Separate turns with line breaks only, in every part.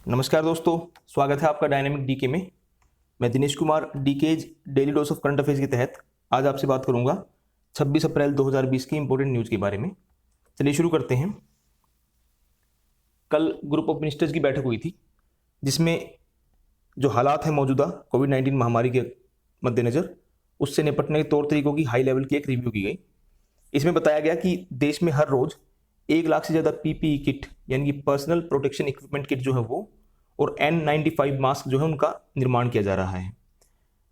नमस्कार दोस्तों, स्वागत है आपका डायनेमिक डीके में। मैं Dinesh Kumar decays daily dose of current affairs के तहत आज आपसे बात करूंगा 26 अप्रैल 2020 की इंपॉर्टेंट न्यूज़ के बारे में। चलिए शुरू करते हैं। कल ग्रुप ऑफ मिनिस्टर्स की बैठक हुई थी जिसमें जो हालात हैं मौजूदा कोविड-19 महामारी के मद्देनज़र उससे निपटने के तौर तरीकों की हाई लेवल की एक रिव्यू की गई। इसमें बताया गया कि देश में हर रोज़ 1 लाख से ज़्यादा पीपीई किट यानी कि पर्सनल प्रोटेक्शन इक्विपमेंट किट जो है वो और N95 मास्क जो है उनका निर्माण किया जा रहा है।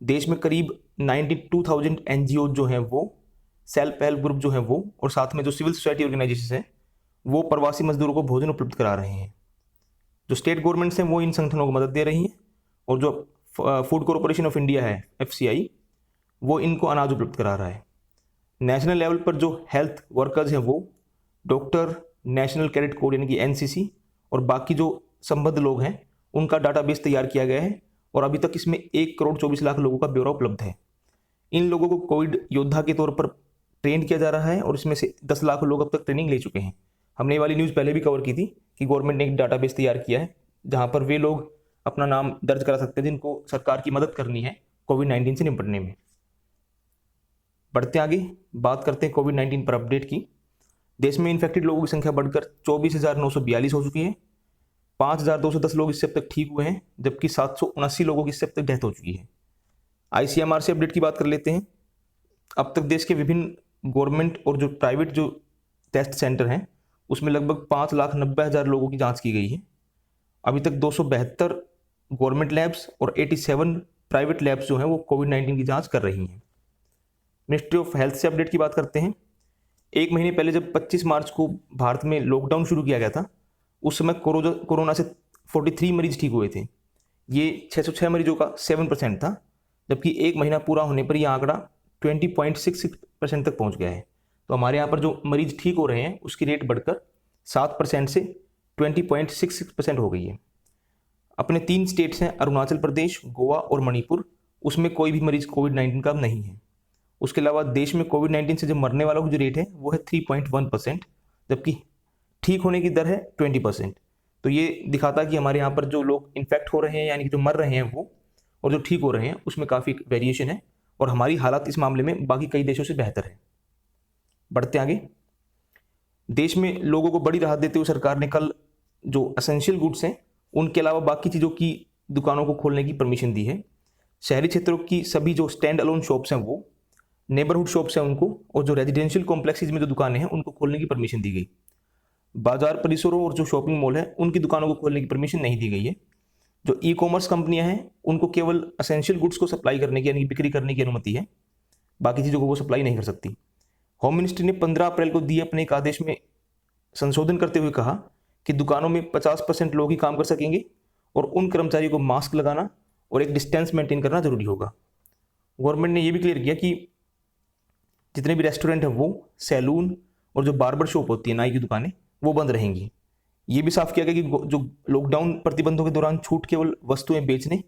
देश में करीब 92,000 एनजीओ जो हैं वो, सेल्फ हेल्प ग्रुप जो हैं वो और साथ में जो सिविल सोसाइटी ऑर्गेनाइजेशन हैं वो प्रवासी मजदूरों को भोजन उपलब्ध करा रहे हैं। जो स्टेट गवर्नमेंट्स हैं वो इन संगठनों को मदद दे रही हैं और जो फूड कॉरपोरेशन ऑफ इंडिया है FCI वो इनको अनाज उपलब्ध करा रहा है। नेशनल लेवल पर जो हेल्थ वर्कर्स हैं वो डॉक्टर, नेशनल कैडेट कोर यानी कि NCC और बाकी जो संबद्ध लोग हैं उनका डाटाबेस तैयार किया गया है और अभी तक इसमें 1,24,00,000 लोगों का ब्यौरा उपलब्ध है। इन लोगों को कोविड योद्धा के तौर पर ट्रेन किया जा रहा है और इसमें से 10 लाख लोग अब तक ट्रेनिंग ले चुके हैं। हमने ये वाली न्यूज़ पहले भी कवर की थी कि गवर्नमेंट ने एक डाटाबेस तैयार किया है जहाँ पर वे लोग अपना नाम दर्ज करा सकते हैं जिनको सरकार की मदद करनी है कोविड-19 से निपटने में। बढ़ते आगे, बात करते हैं कोविड-19 पर अपडेट की। देश में इन्फेक्टेड लोगों की संख्या बढ़कर 24,942 हो चुकी है। 5,210 लोग इससे अब तक ठीक हुए हैं जबकि 779 लोगों की इससे अब तक डेथ हो चुकी है। ICMR से अपडेट की बात कर लेते हैं। अब तक देश के विभिन्न गवर्नमेंट और जो प्राइवेट जो टेस्ट सेंटर हैं उसमें लगभग 5,90,000 लोगों की जांच की गई है। अभी तक 272 गवर्नमेंट लैब्स और 87 प्राइवेट लैब्स जो हैं वो कोविड-19 की जांच कर रही हैं। मिनिस्ट्री ऑफ हेल्थ से अपडेट की बात करते हैं। एक महीने पहले जब 25 मार्च को भारत में लॉकडाउन शुरू किया गया था उस समय कोरोना से 43 मरीज ठीक हुए थे। ये 606 मरीजों का 7% था जबकि एक महीना पूरा होने पर यह आंकड़ा 20.66% तक पहुंच गया है। तो हमारे यहाँ पर जो मरीज ठीक हो रहे हैं उसकी रेट बढ़कर 7% से 20.66% हो गई है। अपने 3 स्टेट्स हैं अरुणाचल प्रदेश, गोवा और मणिपुर, उसमें कोई भी मरीज कोविड-19 का नहीं है। उसके अलावा देश में कोविड-19 से जो मरने वालों की जो रेट है वो है 3.1%, जबकि ठीक होने की दर है 20%। तो ये दिखाता है कि हमारे यहाँ पर जो लोग इन्फेक्ट हो रहे हैं यानी कि जो मर रहे हैं वो और जो ठीक हो रहे हैं उसमें काफ़ी वेरिएशन है और हमारी हालत इस मामले में बाकी कई देशों से बेहतर है। बढ़ते आगे, देश में लोगों को बड़ी राहत देते हुए सरकार ने कल जो एसेंशियल गुड्स हैं उनके अलावा बाकी चीज़ों की दुकानों को खोलने की परमिशन दी है। शहरी क्षेत्रों की सभी जो स्टैंड अलोन शॉप्स हैं वो, नेबरहुड शॉप्स हैं उनको और जो रेजिडेंशियल कॉम्प्लेक्सेज में जो दुकानें हैं उनको खोलने की परमिशन दी गई। बाजार परिसरों और जो शॉपिंग मॉल है उनकी दुकानों को खोलने की परमिशन नहीं दी गई है। जो ई-कॉमर्स कंपनियां हैं उनको केवल एसेंशियल गुड्स को सप्लाई करने की यानी बिक्री करने की अनुमति है, बाकी चीज़ों को वो सप्लाई नहीं कर सकती। होम मिनिस्ट्री ने 15 अप्रैल को दिए अपने एक आदेश में संशोधन करते हुए कहा कि दुकानों में 50% लोग ही काम कर सकेंगे और उन कर्मचारियों को मास्क लगाना और एक डिस्टेंस मेंटेन करना जरूरी होगा। गवर्नमेंट ने यह भी क्लियर किया कि जितने भी रेस्टोरेंट हैं वो, सैलून और जो बार्बर शॉप होती है, नाई की दुकानें, वो बंद रहेंगी। ये भी साफ किया गया कि जो लॉकडाउन प्रतिबंधों के दौरान छूट केवल वस्तुएं बेचने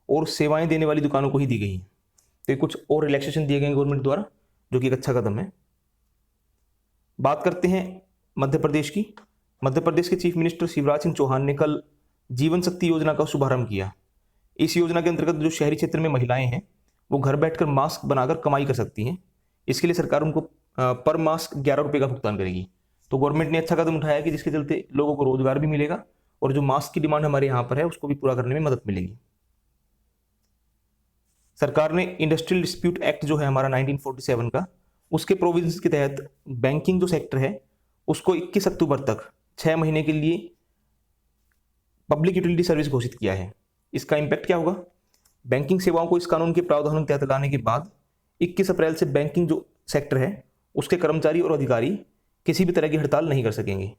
और सेवाएं देने वाली दुकानों को ही दी गई है। तो ये कुछ और रिलैक्सेशन दिए गए गवर्नमेंट द्वारा जो कि एक अच्छा कदम है। बात करते हैं मध्य प्रदेश की। मध्य प्रदेश के चीफ मिनिस्टर शिवराज सिंह चौहान ने कल जीवन शक्ति योजना का शुभारंभ किया। इस योजना के अंतर्गत जो शहरी क्षेत्र में महिलाएं हैं वो घर बैठकर मास्क बनाकर कमाई कर सकती हैं। इसके लिए सरकार उनको पर मास्क 11 रुपये का भुगतान करेगी। तो गवर्नमेंट ने अच्छा कदम उठाया कि जिसके चलते लोगों को रोजगार भी मिलेगा और जो मास्क की डिमांड हमारे यहाँ पर है उसको भी पूरा करने में मदद मिलेगी। सरकार ने इंडस्ट्रियल डिस्प्यूट एक्ट जो है हमारा 1947 का, उसके प्रोविजंस के तहत बैंकिंग जो सेक्टर है उसको 21 अक्टूबर तक 6 महीने के लिए पब्लिक यूटिलिटी सर्विस घोषित किया है। इसका इम्पैक्ट क्या होगा? बैंकिंग सेवाओं को इस कानून के प्रावधानों के तहत लाने के बाद 21 अप्रैल से बैंकिंग जो सेक्टर है उसके कर्मचारी और अधिकारी किसी भी तरह की हड़ताल नहीं कर सकेंगे।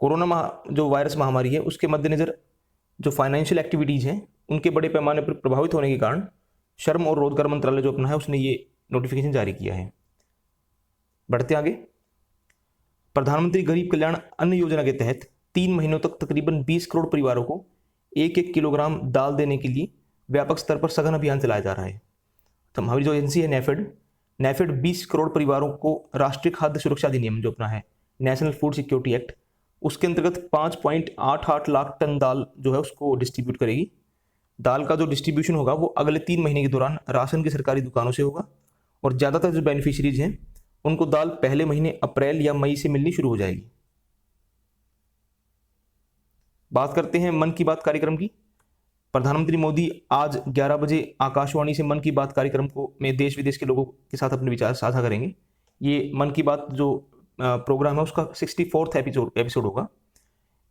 कोरोना जो वायरस महामारी है उसके मद्देनज़र जो फाइनेंशियल एक्टिविटीज़ हैं उनके बड़े पैमाने पर प्रभावित होने के कारण श्रम और रोजगार मंत्रालय जो अपना है उसने ये नोटिफिकेशन जारी किया है। बढ़ते आगे, प्रधानमंत्री गरीब कल्याण अन्न योजना के तहत 3 महीनों तक तकरीबन 20 करोड़ परिवारों को 1-1 किलोग्राम दाल देने के लिए व्यापक स्तर पर सघन अभियान चलाया जा रहा है। तो हमारी जो एजेंसी है नेफेड 20 करोड़ परिवारों को राष्ट्रीय खाद्य सुरक्षा अधिनियम जो अपना है नेशनल फूड सिक्योरिटी एक्ट उसके अंतर्गत 5.88 लाख टन दाल जो है उसको डिस्ट्रीब्यूट करेगी। दाल का जो डिस्ट्रीब्यूशन होगा वो अगले 3 महीने के दौरान राशन की सरकारी दुकानों से होगा और ज़्यादातर जो बेनिफिशरीज हैं उनको दाल पहले महीने अप्रैल या मई से मिलनी शुरू हो जाएगी। बात करते हैं मन की बात कार्यक्रम की। प्रधानमंत्री मोदी आज 11 बजे आकाशवाणी से मन की बात कार्यक्रम को में देश विदेश के लोगों के साथ अपने विचार साझा करेंगे। ये मन की बात जो प्रोग्राम है उसका 64वां एपिसोड होगा।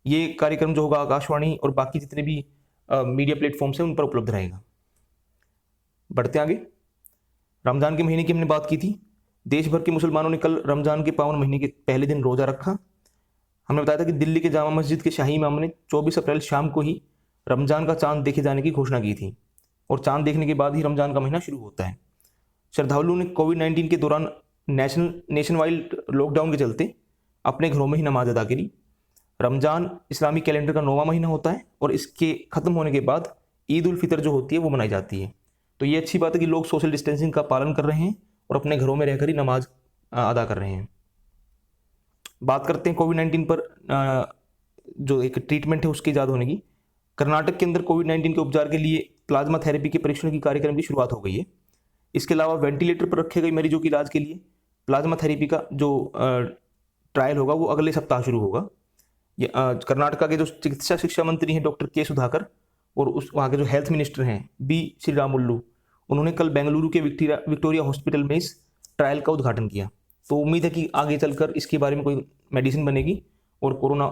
ये कार्यक्रम जो होगा आकाशवाणी और बाकी जितने भी मीडिया प्लेटफॉर्म्स हैं उन पर उपलब्ध रहेगा। बढ़ते आगे, रमजान के महीने की हमने बात की थी। देश भर के मुसलमानों ने कल रमजान के पावन महीने के पहले दिन रोजा रखा। हमने बताया था कि दिल्ली के जामा मस्जिद के शाही इमाम ने 24 अप्रैल शाम को ही रमजान का चांद देखे जाने की घोषणा की थी और चांद देखने के बाद ही रमजान का महीना शुरू होता है। श्रद्धालुओं ने कोविड-19 के दौरान नेशन वाइड लॉकडाउन के चलते अपने घरों में ही नमाज अदा करी। रमजान इस्लामी कैलेंडर का 9वां महीना होता है और इसके ख़त्म होने के बाद ईद उल फितर जो होती है वो मनाई जाती है। तो ये अच्छी बात है कि लोग सोशल डिस्टेंसिंग का पालन कर रहे हैं और अपने घरों में रहकर ही नमाज अदा कर रहे हैं। बात करते हैं कोविड-19 पर जो एक ट्रीटमेंट है उसकी ईजाद होने की। कर्नाटक के अंदर कोविड-19 के उपचार के लिए प्लाज्मा थेरेपी के परीक्षण की कार्यक्रम की शुरुआत हो गई है। इसके अलावा वेंटिलेटर पर रखे गए मरीजों के इलाज के लिए प्लाज्मा थेरेपी का जो ट्रायल होगा वो अगले सप्ताह शुरू होगा। ये कर्नाटका के जो चिकित्सा शिक्षा मंत्री हैं डॉक्टर के सुधाकर और वहाँ के जो हेल्थ मिनिस्टर हैं बी श्रीरामुल्लू, उन्होंने कल बेंगलुरु के विक्टोरिया हॉस्पिटल में इस ट्रायल का उद्घाटन किया। तो उम्मीद है कि आगे चलकर इसके बारे में कोई मेडिसिन बनेगी और कोरोना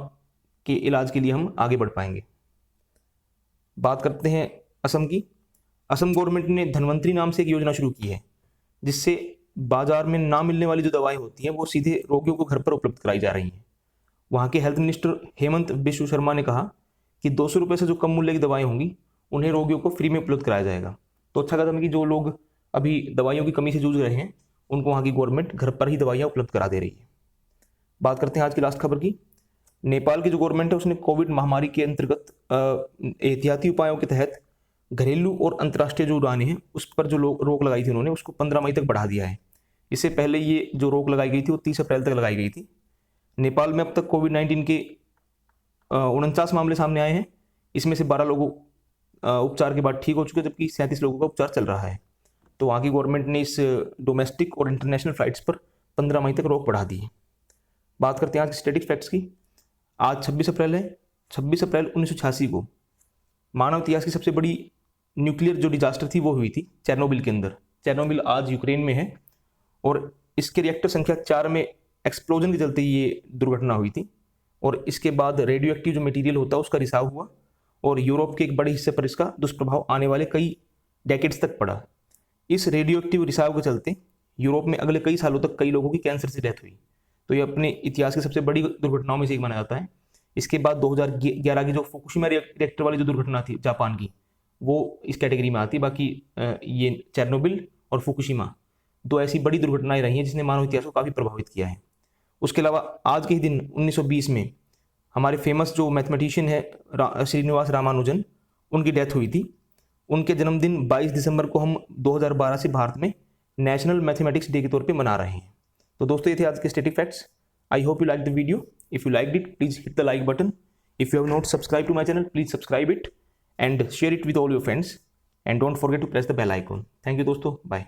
के इलाज के लिए हम आगे बढ़ पाएंगे। बात करते हैं असम की। असम गवर्नमेंट ने धन्वंतरी नाम से एक योजना शुरू की है जिससे बाजार में ना मिलने वाली जो दवाएं होती हैं वो सीधे रोगियों को घर पर उपलब्ध कराई जा रही हैं। वहाँ के हेल्थ मिनिस्टर हेमंत बिश्व शर्मा ने कहा कि 200 रुपये से जो कम मूल्य की दवाएं होंगी उन्हें रोगियों को फ्री में उपलब्ध कराया जाएगा। तो अच्छा कदम है कि जो लोग अभी दवाइयों की कमी से जूझ रहे हैं उनको वहाँ की गवर्नमेंट घर पर ही दवाइयाँ उपलब्ध करा दे रही है। बात करते हैं आज की लास्ट खबर की। नेपाल की जो गवर्नमेंट है उसने कोविड महामारी के अंतर्गत एहतियाती उपायों के तहत घरेलू और अंतर्राष्ट्रीय जो उड़ानें हैं उस पर जो रोक लगाई थी उन्होंने उसको 15 मई तक बढ़ा दिया है। इससे पहले ये जो रोक लगाई गई थी वो 30 अप्रैल तक लगाई गई थी। नेपाल में अब तक कोविड-19 के 49 मामले सामने आए हैं। इसमें से 12 लोगों उपचार के बाद ठीक हो चुके जबकि 37 लोगों का उपचार चल रहा है। तो वहाँ की गवर्नमेंट ने इस डोमेस्टिक और इंटरनेशनल फ्लाइट्स पर 15 मई तक रोक बढ़ा दी है। बात करते हैं आज स्टैटिक फैक्ट्स की। आज 26 अप्रैल है। 26 अप्रैल 1986 को मानव इतिहास की सबसे बड़ी न्यूक्लियर जो डिजास्टर थी वो हुई थी चेरनोबिल के अंदर। चेरनोबिल आज यूक्रेन में है और इसके रिएक्टर संख्या 4 में एक्सप्लोजन के चलते ये दुर्घटना हुई थी और इसके बाद रेडियो एक्टिव जो मटेरियल होता है उसका रिसाव हुआ और यूरोप के एक बड़े हिस्से पर इसका दुष्प्रभाव आने वाले कई डेकेड्स तक पड़ा। इस रेडियो एक्टिव रिसाव के चलते यूरोप में अगले कई सालों तक कई लोगों की कैंसर से डेथ हुई। तो ये अपने इतिहास की सबसे बड़ी दुर्घटनाओं में से एक माना जाता है। इसके बाद 2011 की जो फुकुशिमा रिएक्टर वाली जो दुर्घटना थी जापान की वो इस कैटेगरी में आती है। बाकी ये चेरनोबिल और फुकुशिमा 2 ऐसी बड़ी दुर्घटनाएं रही हैं जिसने मानव इतिहास को काफ़ी प्रभावित किया है। उसके अलावा आज के ही दिन 1920 में हमारे फेमस जो मैथमेटिशियन है श्रीनिवास रामानुजन, उनकी डेथ हुई थी। उनके जन्मदिन 22 दिसंबर को हम 2012 से भारत में नेशनल मैथमेटिक्स डे के तौर पे मना रहे हैं। तो दोस्तों ये थे आज के static facts. I hope you like the video. If you liked it please hit the like button. If you have not subscribe to my channel please subscribe it and share it with all your friends and don't forget to press the bell icon. Thank you दोस्तों, bye.